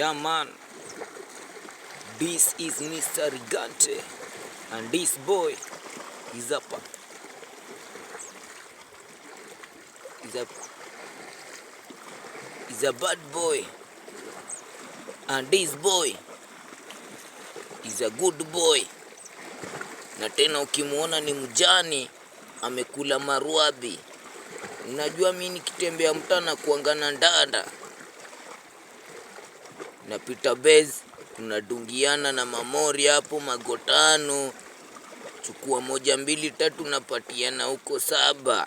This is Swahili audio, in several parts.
Yeah man, this is Mr. Rigante and this boy is a bad boy and this boy is a good boy. Na tena ukimuona ni mjani amekula maruabi. Unajua mimi nikitembea mtana kuangana ndanda na Peter Bez tunadungiana na mamori hapo magotano, chukua 1 2 3 napatiana huko 7.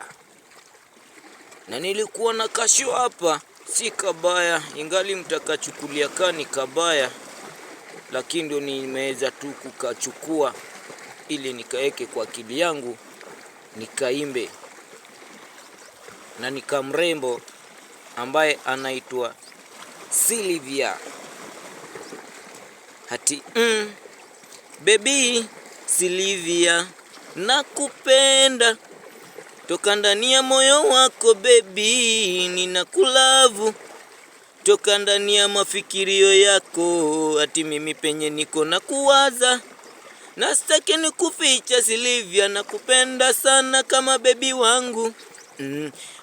Na nilikuwa na kasho hapa, si kabaya, ingali mtakachukulia kani kabaya, lakini ndio nimeweza tu kukachukua ili nikaeke kwa akili yangu nikaimbe na nikamrembo ambaye anaitwa Sylvia. Hati baby Sylvia, nakupenda toka ndani ya moyo wako baby, ninakulavu toka ndani ya mafikirio yako. Hati mimi penye niko na kuwaza, na sitaki nikuficha Sylvia, nakupenda sana kama baby wangu.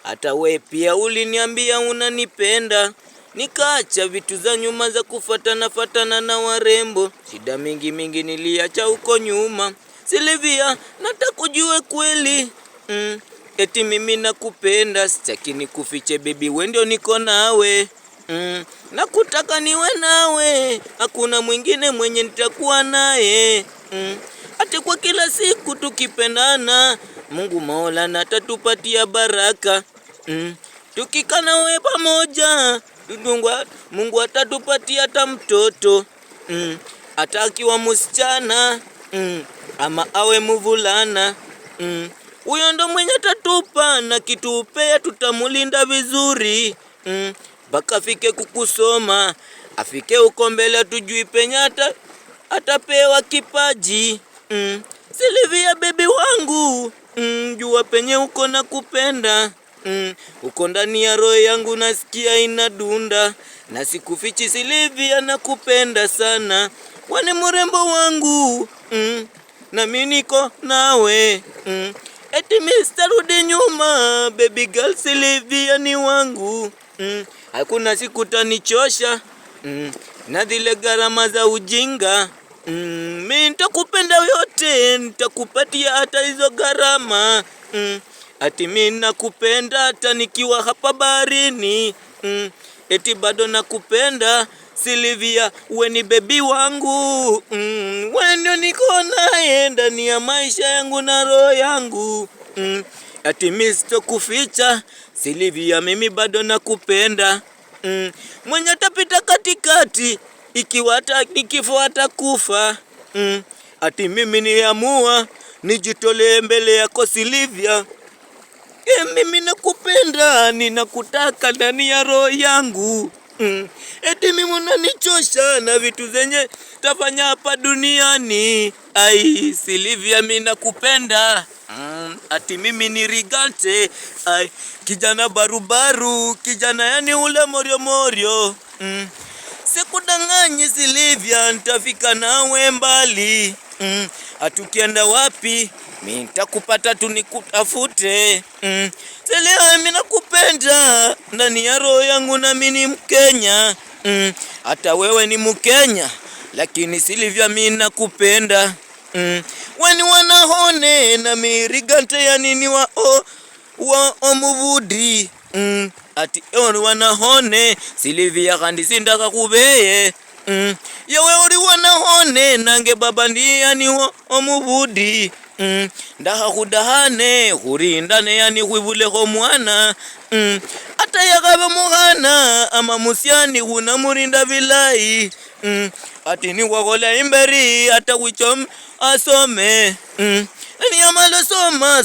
Hata we pia uliniambia unanipenda, nikaacha vitu za nyuma za kufatana na warembo. Shida mingi niliacha huko nyuma. Sylvia, natakujue kweli. Eti mimi nakupenda, sitaki nikufiche baby, wewe ndio niko nawe. Nakutaka niwe nawe, hakuna mwingine mwenye nitakuwa naye. Ati kwa kila siku tukipendana, Mungu Maulana atatupatia baraka. Tukikana we pamoja, Mungu atatupatia hata mtoto. Hata akiwa msichana, ama awe mvulana. Huyo ndo mwenye tatupa, na kitupea tutamulinda vizuri. Baka afike kukusoma, afike uko mbele tujui penyata atapewa kipaji. Sylvia baby wangu, jua penye uko na kupenda. Uko ndani ya roho yangu nasikia inadunda, na sikufichi Sylvia, nakupenda sana. Wani mrembo wangu, na mimi niko nawe. Eti Mr. rudi nyuma, baby girl Sylvia ni wangu. Hakuna siku tanichosha na zile gharama za ujinga. Mimi nitakupenda yote, nitakupatia hata hizo gharama. Ati mimi nakupenda hata nikiwa hapa baharini. Eti bado nakupenda Sylvia, wewe ni baby wangu. Wewe ndio niko naye ndani ya maisha yangu na roho yangu. Ati mimi sitokuficha Sylvia, mimi bado nakupenda. Mwenye tapita katikati, ikiwa hata nikifo atakufa. Ati mimi niamua nijitolee mbele yako Sylvia. Mimi nakupenda, ninakutaka ndani ya roho yangu. Eti mimi unanichosha na vitu zenye tafanya hapa duniani. Ai Sylvia, mimi nakupenda. Ati mimi ni Rigante, ai kijana barubaru, kijana yani ule morio. Sikudanganyi Sylvia, nitafika nawe mbali. Atukienda wapi, mimi nitakupata tu nikutafute. Sylvia, mimi nakupenda ndani ya roho yangu, na mimi ni Mkenya. Hata wewe ni Mkenya, lakini Sylvia mimi nakupenda. Wani wanahone na mimi Rigante ya nini wa omuvudi. Ati wanahone Sylvia kandi sindaka kubeye. Yewe uri wanahone nange baba ndiyani wa omuvudi. Ndaha kudahane kurindane yani kwivuleko mwana. Ata yakabe muhana ama musiani unamurinda vilai. Ati ni wakola imberi ata wichom asome. Ni amalo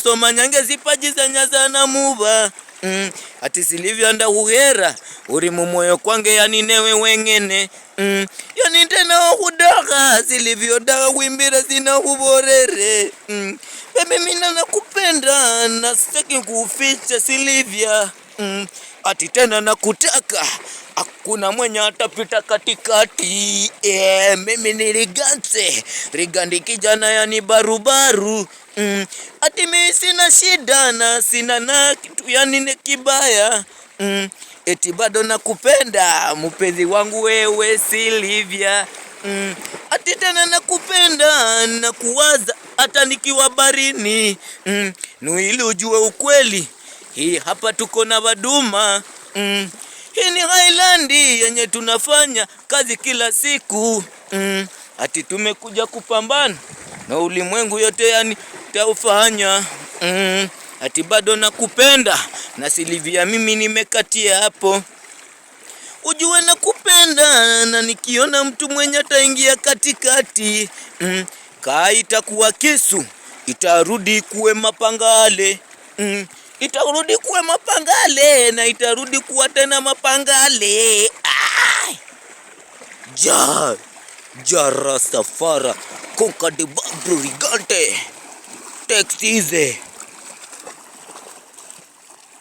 soma nyange zipaji za nyaza na muba. Ati Sylvia ndakuhera uri mumoyo kwange yani newe wengene. Yani tena kudaka Sylvia daka kuimbira sina kuborere. Mimi nakupenda na sitaki kuficha Sylvia. Ati tena nakutaka hakuna mwenye atapita katikati. Mimi ni Rigandi kijana yani barubaru. Ati mimi sina shida na sina na kitu yani ni kibaya. Eti bado nakupenda mpenzi wangu wewe Silvia. Ati tena nakupenda na kuwaza hata nikiwa barini. Ili ujue ukweli, hii hapa tuko na Vaduma. Hii ni Highland yenye tunafanya kazi kila siku. Ati tumekuja kupambana na ulimwengu yote yani taufanya. Ati bado nakupenda na Silvia mimi nimekatia hapo. Ujue nakupenda na nikiona mtu mwenye ataingia katikati, itakuwa kisu, itarudi kuwe mapangale. Itarudi kuwe mapangale na itarudi kuwa tena mapangale. Rastafari, conquer the Babru Rigante. Text easy.